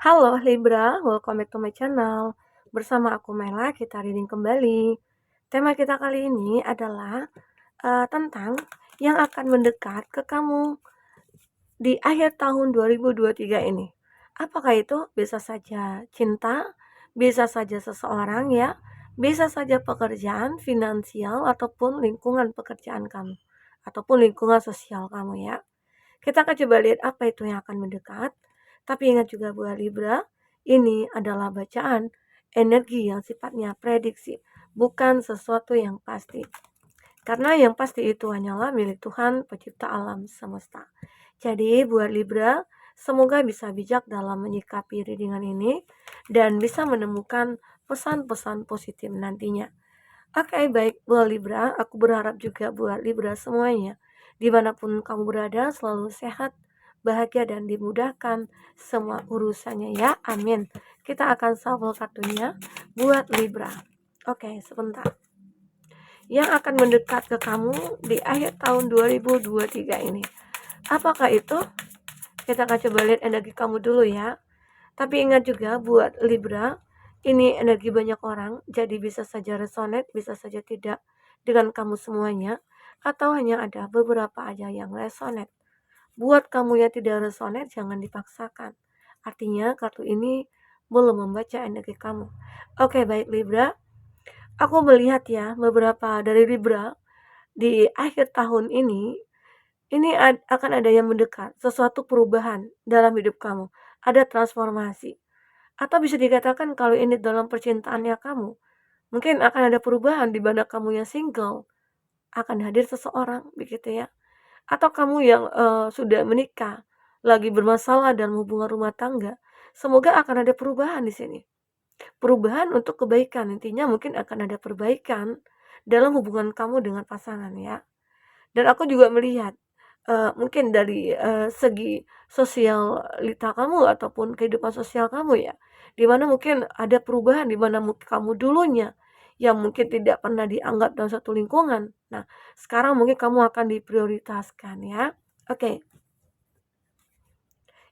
Halo Libra, welcome back to my channel. Bersama aku Mela, kita reading kembali. Tema kita kali ini adalah tentang yang akan mendekat ke kamu di akhir tahun 2023 ini. Apakah itu? Bisa saja cinta, bisa saja seseorang ya, bisa saja pekerjaan, finansial, ataupun lingkungan pekerjaan kamu, ataupun lingkungan sosial kamu ya. Kita akan coba lihat apa itu yang akan mendekat. Tapi ingat juga buat Libra, ini adalah bacaan energi yang sifatnya prediksi, bukan sesuatu yang pasti. Karena yang pasti itu hanyalah milik Tuhan pencipta alam semesta. Jadi buat Libra, semoga bisa bijak dalam menyikapi readingan ini dan bisa menemukan pesan-pesan positif nantinya. Oke, baik buat Libra, aku berharap juga buat Libra semuanya, dimanapun kamu berada, selalu sehat, bahagia, dan dimudahkan semua urusannya ya, amin. Kita akan shuffle kartunya buat Libra. Oke, sebentar. Yang akan mendekat ke kamu di akhir tahun 2023 ini. Apakah itu? Kita akan coba lihat energi kamu dulu ya. Tapi ingat juga buat Libra, ini energi banyak orang, jadi bisa saja resonate, bisa saja tidak dengan kamu semuanya, atau hanya ada beberapa aja yang resonate. Buat kamu yang tidak resonate, jangan dipaksakan. Artinya kartu ini belum membaca energi kamu. Oke, baik Libra. Aku melihat ya beberapa dari Libra di akhir tahun ini akan ada yang mendekat, sesuatu perubahan dalam hidup kamu. Ada transformasi. Atau bisa dikatakan kalau ini dalam percintaannya kamu, mungkin akan ada perubahan di mana kamu yang single, akan hadir seseorang begitu ya. Atau kamu yang sudah menikah, lagi bermasalah dalam hubungan rumah tangga, semoga akan ada perubahan di sini. Perubahan untuk kebaikan, intinya mungkin akan ada perbaikan dalam hubungan kamu dengan pasangan ya. Dan aku juga melihat mungkin dari segi sosialita kamu ataupun kehidupan sosial kamu ya, di mana mungkin ada perubahan di mana kamu dulunya yang mungkin tidak pernah dianggap dalam satu lingkungan. Nah, sekarang mungkin kamu akan diprioritaskan ya. Oke.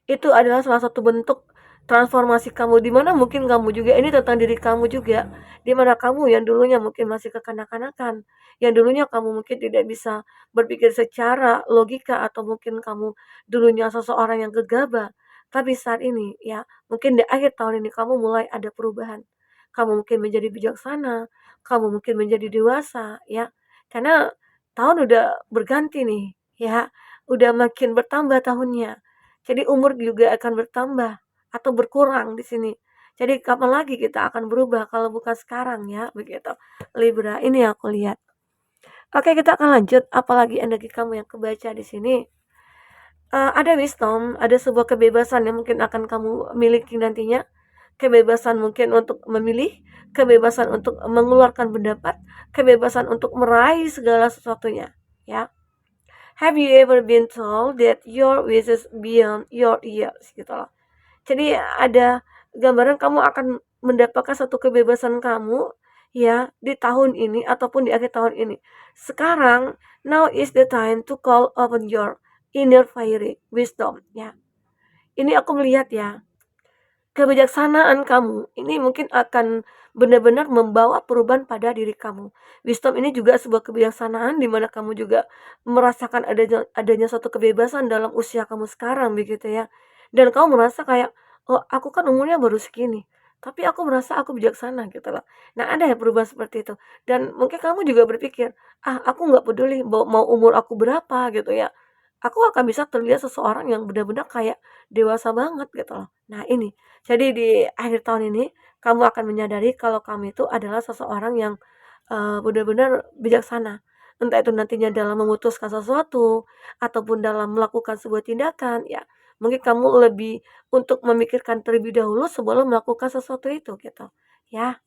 Itu adalah salah satu bentuk transformasi kamu, di mana mungkin kamu juga ini tentang diri kamu juga, di mana kamu yang dulunya mungkin masih kekanak-kanakan, yang dulunya kamu mungkin tidak bisa berpikir secara logika atau mungkin kamu dulunya seseorang yang gegabah. Tapi saat ini ya, mungkin di akhir tahun ini kamu mulai ada perubahan. Kamu mungkin menjadi bijaksana, kamu mungkin menjadi dewasa ya. Karena tahun udah berganti nih ya, udah makin bertambah tahunnya. Jadi umur juga akan bertambah atau berkurang di sini. Jadi kapan lagi kita akan berubah kalau bukan sekarang ya, begitu. Libra, ini yang aku lihat. Oke, kita akan lanjut. Apalagi energi kamu yang kebaca di sini. Ada wisdom, ada sebuah kebebasan yang mungkin akan kamu miliki nantinya. Kebebasan mungkin untuk memilih, kebebasan untuk mengeluarkan pendapat, kebebasan untuk meraih segala sesuatunya, ya. Have you ever been told that your wishes beyond your ears gitu loh. Jadi ada gambaran kamu akan mendapatkan satu kebebasan kamu ya di tahun ini ataupun di akhir tahun ini. Sekarang now is the time to call upon your inner fiery wisdom ya. Ini aku melihat ya, kebijaksanaan kamu ini mungkin akan benar-benar membawa perubahan pada diri kamu. Wisdom ini juga sebuah kebijaksanaan di mana kamu juga merasakan adanya suatu kebebasan dalam usia kamu sekarang begitu ya. Dan kamu merasa kayak, "Oh, aku kan umurnya baru segini, tapi aku merasa aku bijaksana," gitu loh. Nah, ada ya perubahan seperti itu. Dan mungkin kamu juga berpikir, "Ah, aku nggak peduli mau umur aku berapa," gitu ya. Aku akan bisa terlihat seseorang yang benar-benar kayak dewasa banget gitu loh. Nah, ini jadi di akhir tahun ini, kamu akan menyadari kalau kamu itu adalah seseorang yang, benar-benar bijaksana. Entah itu nantinya dalam memutuskan sesuatu, ataupun dalam melakukan sebuah tindakan, ya mungkin kamu lebih untuk memikirkan terlebih dahulu sebelum melakukan sesuatu itu, gitu, ya.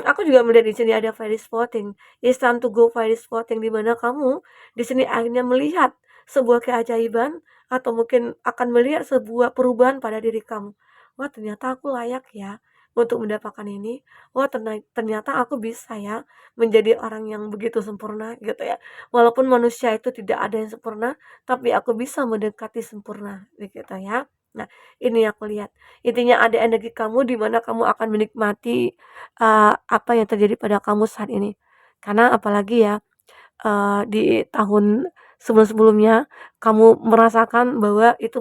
Aku juga melihat di sini ada fairy spotting, it's time to go fairy spotting, di mana kamu di sini akhirnya melihat sebuah keajaiban atau mungkin akan melihat sebuah perubahan pada diri kamu. Wah, ternyata aku layak ya untuk mendapatkan ini. Wah, ternyata aku bisa ya menjadi orang yang begitu sempurna gitu ya. Walaupun manusia itu tidak ada yang sempurna, tapi aku bisa mendekati sempurna begitu ya. Nah, ini aku lihat. Intinya ada energi kamu di mana kamu akan menikmati, apa yang terjadi pada kamu saat ini. Karena apalagi ya, di tahun sebelum-sebelumnya kamu merasakan bahwa itu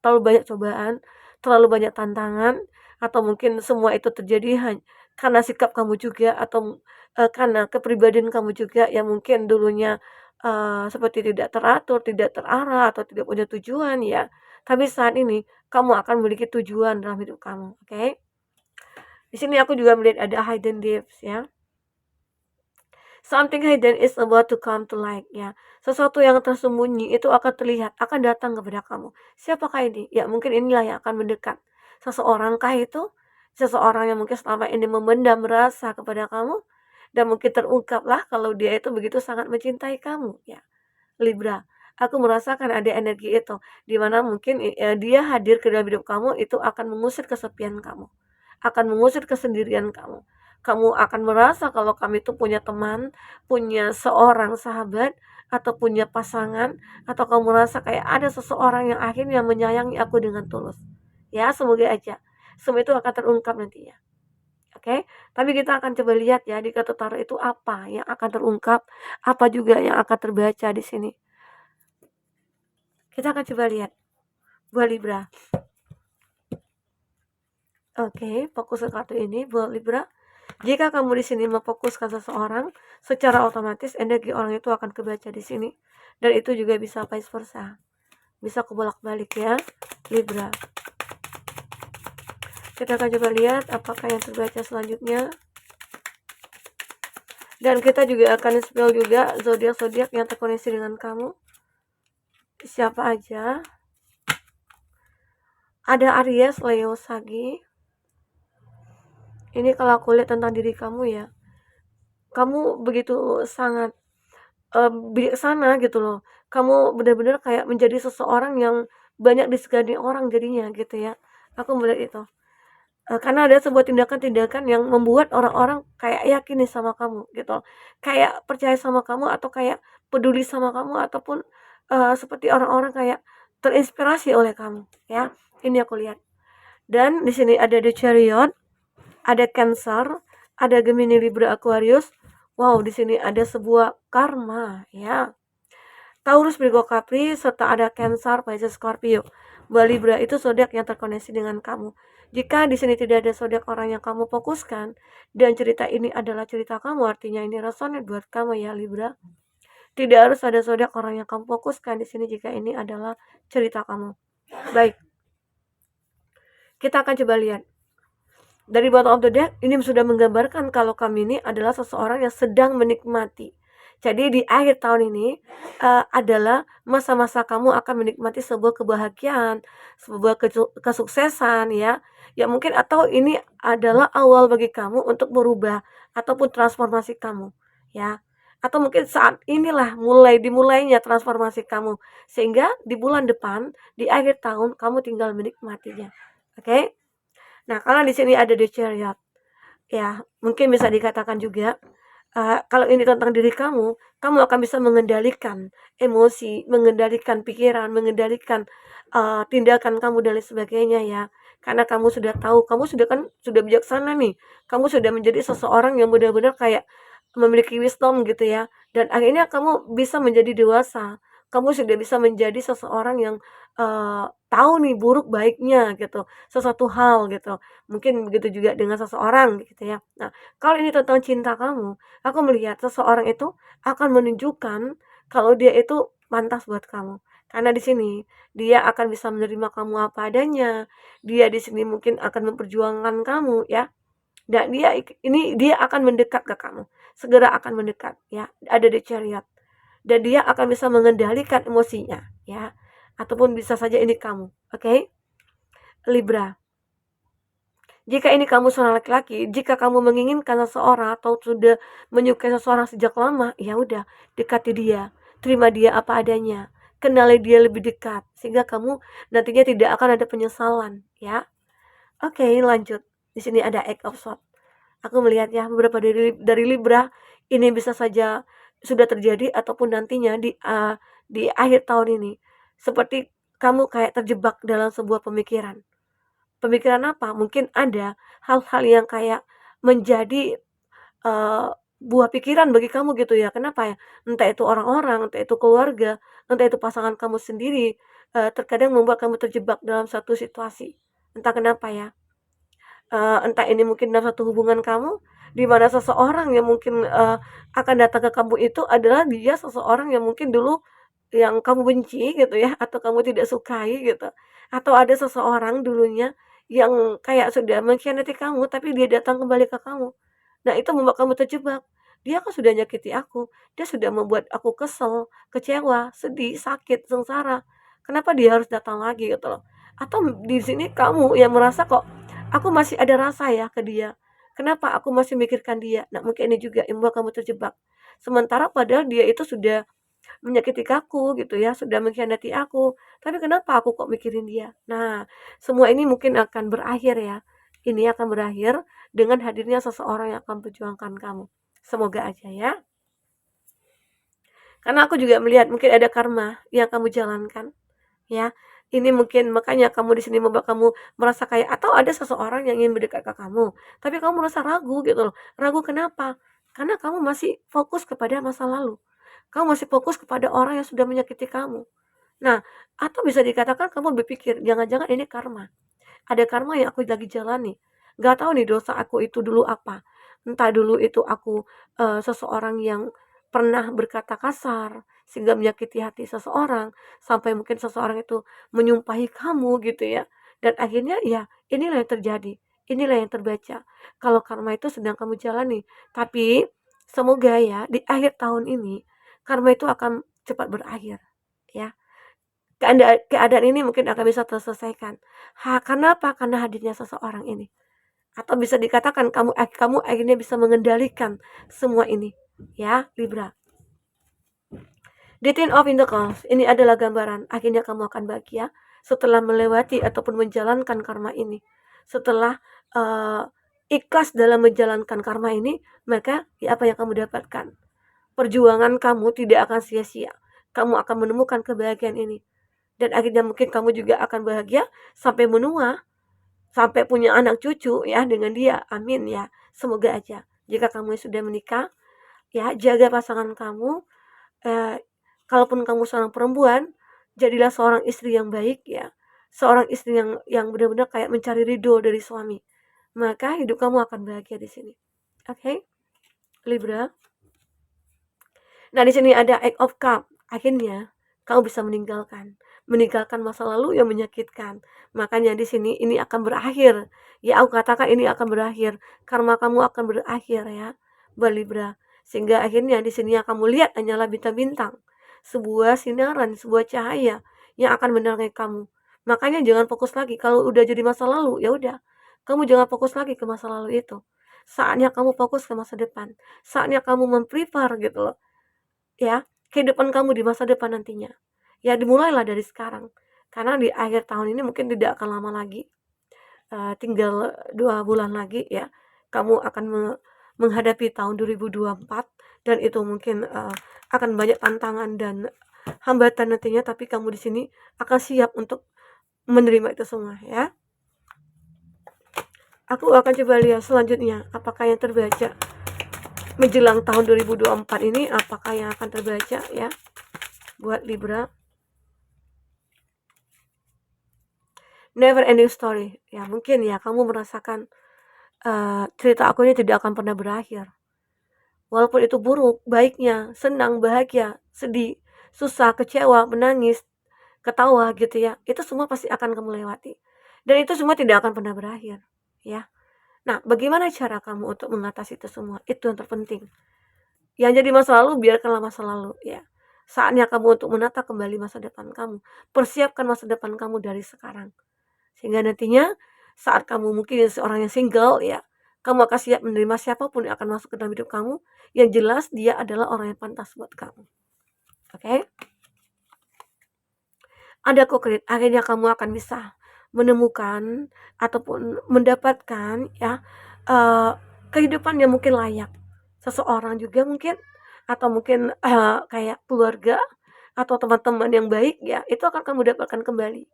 terlalu banyak cobaan, terlalu banyak tantangan, atau mungkin semua itu terjadi karena sikap kamu juga atau, karena kepribadian kamu juga yang mungkin dulunya, seperti tidak teratur, tidak terarah, atau tidak punya tujuan ya. Tapi saat ini kamu akan memiliki tujuan dalam hidup kamu, oke? Di sini aku juga melihat ada hidden gifts ya. Something hidden is about to come to light ya. Sesuatu yang tersembunyi itu akan terlihat, akan datang kepada kamu. Siapakah ini? Ya mungkin inilah yang akan mendekat. Seseorang kah itu? Seseorang yang mungkin selama ini memendam rasa kepada kamu dan mungkin terungkaplah kalau dia itu begitu sangat mencintai kamu ya. Libra, aku merasakan ada energi itu di mana mungkin dia hadir ke dalam hidup kamu itu akan mengusir kesepian kamu, akan mengusir kesendirian kamu. Kamu akan merasa kalau kamu itu punya teman, punya seorang sahabat, atau punya pasangan, atau kamu merasa kayak ada seseorang yang akhirnya menyayangi aku dengan tulus. Ya, semoga aja. Semua itu akan terungkap nantinya. Oke, tapi kita akan coba lihat ya di kartu tarot itu apa yang akan terungkap, apa juga yang akan terbaca di sini. Kita akan coba lihat buat Libra. Oke, fokus ke kartu ini buat Libra. Jika kamu di sini memfokuskan seseorang, secara otomatis energi orang itu akan kebaca di sini. Dan itu juga bisa vice versa. Bisa kebolak-balik ya, Libra. Kita akan coba lihat apakah yang terbaca selanjutnya. Dan kita juga akan spell juga zodiak-zodiak yang terkoneksi dengan kamu. Siapa aja? Ada Aries, Leo, Sagi. Ini kalau aku lihat tentang diri kamu ya. Kamu begitu sangat bijaksana gitu loh. Kamu benar-benar kayak menjadi seseorang yang banyak disegani orang jadinya gitu ya. Aku melihat itu. Karena ada sebuah tindakan-tindakan yang membuat orang-orang kayak yakin nih sama kamu gitu. Kayak percaya sama kamu atau kayak peduli sama kamu ataupun, seperti orang-orang kayak terinspirasi oleh kamu ya. Ini aku lihat. Dan di sini ada The Chariot, ada Cancer, ada Gemini, Libra, Aquarius. Wow, di sini ada sebuah karma ya. Taurus, Virgo, Capri, serta ada Cancer, Pisces, Scorpio. Mbak Libra itu zodiak yang terkoneksi dengan kamu. Jika di sini tidak ada zodiak orang yang kamu fokuskan dan cerita ini adalah cerita kamu, artinya ini resonate buat kamu ya Libra. Tidak harus ada zodiak orang yang kamu fokuskan di sini jika ini adalah cerita kamu. Baik. Kita akan coba lihat. Dari bottom of the deck ini sudah menggambarkan kalau kamu ini adalah seseorang yang sedang menikmati. Jadi di akhir tahun ini adalah masa-masa kamu akan menikmati sebuah kebahagiaan, sebuah kesuksesan ya. Ya mungkin atau ini adalah awal bagi kamu untuk berubah ataupun transformasi kamu ya. Atau mungkin saat inilah dimulainya transformasi kamu sehingga di bulan depan di akhir tahun kamu tinggal menikmatinya. Oke? Nah, karena di sini ada The Chariot, ya mungkin bisa dikatakan juga kalau ini tentang diri kamu, kamu akan bisa mengendalikan emosi, mengendalikan pikiran, mengendalikan tindakan kamu dan lain sebagainya ya. Karena kamu sudah tahu, kamu sudah bijaksana nih. Kamu sudah menjadi seseorang yang benar-benar kayak memiliki wisdom gitu ya. Dan akhirnya kamu bisa menjadi dewasa. Kamu sudah bisa menjadi seseorang yang tahu nih buruk baiknya gitu, sesuatu hal gitu. Mungkin begitu juga dengan seseorang gitu ya. Nah, kalau ini tentang cinta kamu, aku melihat seseorang itu akan menunjukkan kalau dia itu pantas buat kamu. Karena di sini dia akan bisa menerima kamu apa adanya. Dia di sini mungkin akan memperjuangkan kamu ya. Dan dia akan mendekat ke kamu. Segera akan mendekat ya. Ada di Chariot. Dan dia akan bisa mengendalikan emosinya ya. Ataupun bisa saja ini kamu. Oke? Libra. Jika ini kamu seorang laki-laki, jika kamu menginginkan seseorang atau sudah menyukai seseorang sejak lama, ya udah, dekati dia, terima dia apa adanya, kenali dia lebih dekat, sehingga kamu nantinya tidak akan ada penyesalan, ya. Oke, lanjut. Di sini ada Eight of Swords. Aku melihat ya beberapa dari Libra ini bisa saja sudah terjadi ataupun nantinya di akhir tahun ini. Seperti kamu kayak terjebak dalam sebuah pemikiran. Pemikiran apa? Mungkin ada hal-hal yang kayak menjadi, eee, buah pikiran bagi kamu gitu ya. Kenapa ya? Entah itu orang-orang, entah itu keluarga, entah itu pasangan kamu sendiri, terkadang membuat kamu terjebak dalam satu situasi. Entah kenapa ya. Entah ini mungkin dalam satu hubungan kamu, di mana seseorang yang mungkin, akan datang ke kamu itu adalah dia seseorang yang mungkin dulu yang kamu benci gitu ya, atau kamu tidak sukai gitu. Atau ada seseorang dulunya yang kayak sudah mengkhianati kamu, tapi dia datang kembali ke kamu. Nah, itu membuat kamu terjebak. Dia kan sudah nyakiti aku, dia sudah membuat aku kesel, kecewa, sedih, sakit, sengsara. Kenapa dia harus datang lagi gitu loh. Atau di sini kamu yang merasa kok aku masih ada rasa ya ke dia. Kenapa aku masih mikirkan dia? Nah, mungkin ini juga yang membuat kamu terjebak. Sementara padahal dia itu sudah menyakiti aku gitu ya, sudah mengkhianati aku, tapi kenapa aku kok mikirin dia? Nah, semua ini mungkin akan berakhir ya. Ini akan berakhir dengan hadirnya seseorang yang akan memperjuangkan kamu. Semoga aja ya. Karena aku juga melihat mungkin ada karma yang kamu jalankan, ya. Ini mungkin makanya kamu di sini membuat kamu merasa kayak atau ada seseorang yang ingin mendekat ke kamu, tapi kamu merasa ragu gitu loh. Ragu kenapa? Karena kamu masih fokus kepada masa lalu. Kamu masih fokus kepada orang yang sudah menyakiti kamu. Nah, atau bisa dikatakan kamu berpikir, jangan-jangan ini karma. Ada karma yang aku lagi jalani. Gak tahu nih dosa aku itu dulu apa. Entah dulu itu aku seseorang yang pernah berkata kasar sehingga menyakiti hati seseorang sampai mungkin seseorang itu menyumpahi kamu gitu ya. Dan akhirnya ya inilah yang terjadi. Inilah yang terbaca. Kalau karma itu sedang kamu jalani. Tapi semoga ya di akhir tahun ini karma itu akan cepat berakhir ya. Keadaan ini mungkin akan bisa terselesaikan. Karena apa? Karena hadirnya seseorang ini. Atau bisa dikatakan kamu akhirnya bisa mengendalikan semua ini, ya, Libra. The Ten of Pentacles, ini adalah gambaran akhirnya kamu akan bahagia setelah melewati ataupun menjalankan karma ini. Setelah ikhlas dalam menjalankan karma ini, maka ya apa yang kamu dapatkan? Perjuangan kamu tidak akan sia-sia. Kamu akan menemukan kebahagiaan ini. Dan akhirnya mungkin kamu juga akan bahagia sampai menua, sampai punya anak cucu ya dengan dia. Amin ya. Semoga aja. Jika kamu sudah menikah, ya jaga pasangan kamu. Eh, Kalaupun kamu seorang perempuan, jadilah seorang istri yang baik ya. Seorang istri yang benar-benar kayak mencari ridho dari suami. Maka hidup kamu akan bahagia di sini. Oke, okay? Libra. Nah, di sini ada Eight of Cup. Akhirnya kamu bisa meninggalkan masa lalu yang menyakitkan. Makanya di sini ini akan berakhir. Ya, aku katakan ini akan berakhir. Karma kamu akan berakhir ya, Libra. Sehingga akhirnya di sini yang kamu lihat hanyalah bintang-bintang. Sebuah sinaran, sebuah cahaya yang akan menerangi kamu. Makanya jangan fokus lagi kalau udah jadi masa lalu, ya udah. Kamu jangan fokus lagi ke masa lalu itu. Saatnya kamu fokus ke masa depan. Saatnya kamu memprepare gitu loh. Ya, kehidupan kamu di masa depan nantinya. Ya dimulailah dari sekarang. Karena di akhir tahun ini mungkin tidak akan lama lagi. Tinggal 2 bulan lagi ya. Kamu akan menghadapi tahun 2024 dan itu mungkin akan banyak tantangan dan hambatan nantinya, tapi kamu di sini akan siap untuk menerima itu semua ya. Aku akan coba lihat selanjutnya apakah yang terbaca menjelang tahun 2024 ini, apakah yang akan terbaca ya buat Libra. Never ending story ya, mungkin ya kamu merasakan cerita aku ini tidak akan pernah berakhir. Walaupun itu buruk, baiknya, senang, bahagia, sedih, susah, kecewa, menangis, ketawa gitu ya, itu semua pasti akan kamu lewati. Dan itu semua tidak akan pernah berakhir ya. Nah, bagaimana cara kamu untuk mengatasi itu semua? Itu yang terpenting. Yang jadi masa lalu biarkanlah masa lalu ya. Saatnya kamu untuk menata kembali masa depan kamu. Persiapkan masa depan kamu dari sekarang. Sehingga nantinya saat kamu mungkin seorang yang single ya, kamu akan siap menerima siapapun yang akan masuk ke dalam hidup kamu. Yang jelas dia adalah orang yang pantas buat kamu. Oke? Ada konkret, akhirnya kamu akan bisa menemukan ataupun mendapatkan ya kehidupan yang mungkin layak. Seseorang juga mungkin atau mungkin kayak keluarga atau teman-teman yang baik, ya itu akan kamu dapatkan kembali,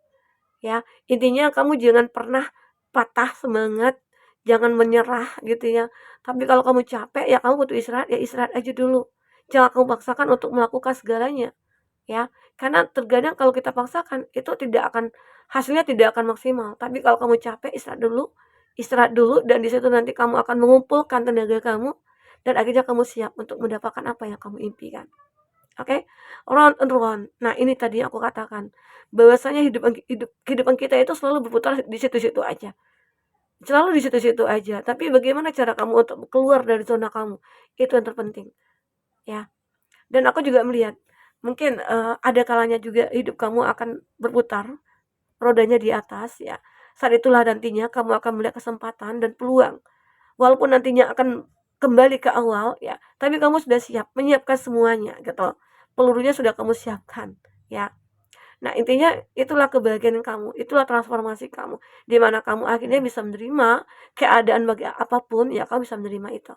ya. Intinya kamu jangan pernah patah semangat, jangan menyerah gitu ya. Tapi kalau kamu capek, ya kamu butuh istirahat, ya istirahat aja dulu. Jangan kamu paksakan untuk melakukan segalanya, ya. Karena terkadang kalau kita paksakan, itu hasilnya tidak akan maksimal. Tapi kalau kamu capek, istirahat dulu dan di situ nanti kamu akan mengumpulkan tenaga kamu dan akhirnya kamu siap untuk mendapatkan apa yang kamu impikan. Oke? Round and round. Nah, ini tadi aku katakan, bahwasanya kehidupan kita itu selalu berputar di situ-situ aja. Selalu di situ-situ aja. Tapi bagaimana cara kamu untuk keluar dari zona kamu? Itu yang terpenting, ya. Dan aku juga melihat, mungkin, ada kalanya juga hidup kamu akan berputar, rodanya di atas, ya. Saat itulah nantinya kamu akan melihat kesempatan dan peluang. Walaupun nantinya akan kembali ke awal, ya, tapi kamu sudah siap, menyiapkan semuanya, gitu. Pelurunya sudah kamu siapkan, ya. Nah, intinya itulah kebahagiaan kamu, itulah transformasi kamu, di mana kamu akhirnya bisa menerima keadaan bagi apapun, ya kamu bisa menerima itu.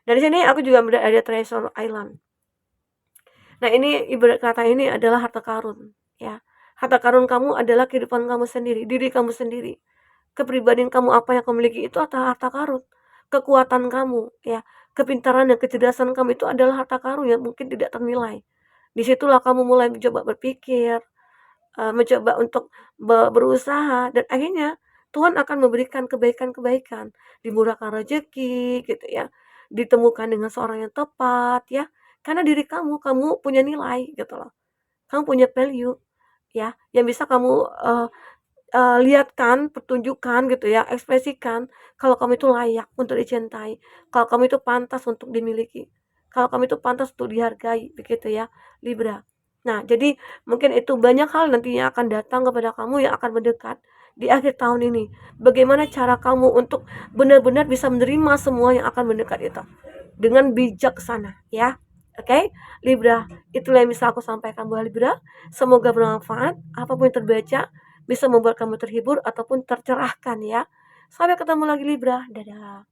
Dari sini aku juga melihat ada treasure island. Nah, ini ibarat kata ini adalah harta karun, ya. Harta karun kamu adalah kehidupan kamu sendiri, diri kamu sendiri. Kepribadian kamu, apa yang kamu miliki itu adalah harta karun. Kekuatan kamu, ya, kepintaran dan kecerdasan kamu itu adalah harta karun yang mungkin tidak ternilai. Disitulah kamu mulai mencoba berpikir, mencoba untuk berusaha dan akhirnya Tuhan akan memberikan kebaikan-kebaikan, dimurahkan rezeki gitu ya, ditemukan dengan seorang yang tepat ya, karena diri kamu punya nilai gitu loh, kamu punya value ya, yang bisa kamu, lihatkan, pertunjukkan gitu ya, ekspresikan kalau kamu itu layak untuk dicintai, kalau kamu itu pantas untuk dimiliki, kalau kamu itu pantas untuk dihargai, begitu ya, Libra. Nah, jadi mungkin itu banyak hal nantinya akan datang kepada kamu yang akan mendekat di akhir tahun ini. Bagaimana cara kamu untuk benar-benar bisa menerima semua yang akan mendekat itu dengan bijaksana ya. Oke, Libra, itulah yang bisa aku sampaikan buat Libra. Semoga bermanfaat. Apapun yang terbaca bisa membuat kamu terhibur ataupun tercerahkan ya. Sampai ketemu lagi Libra. Dadah.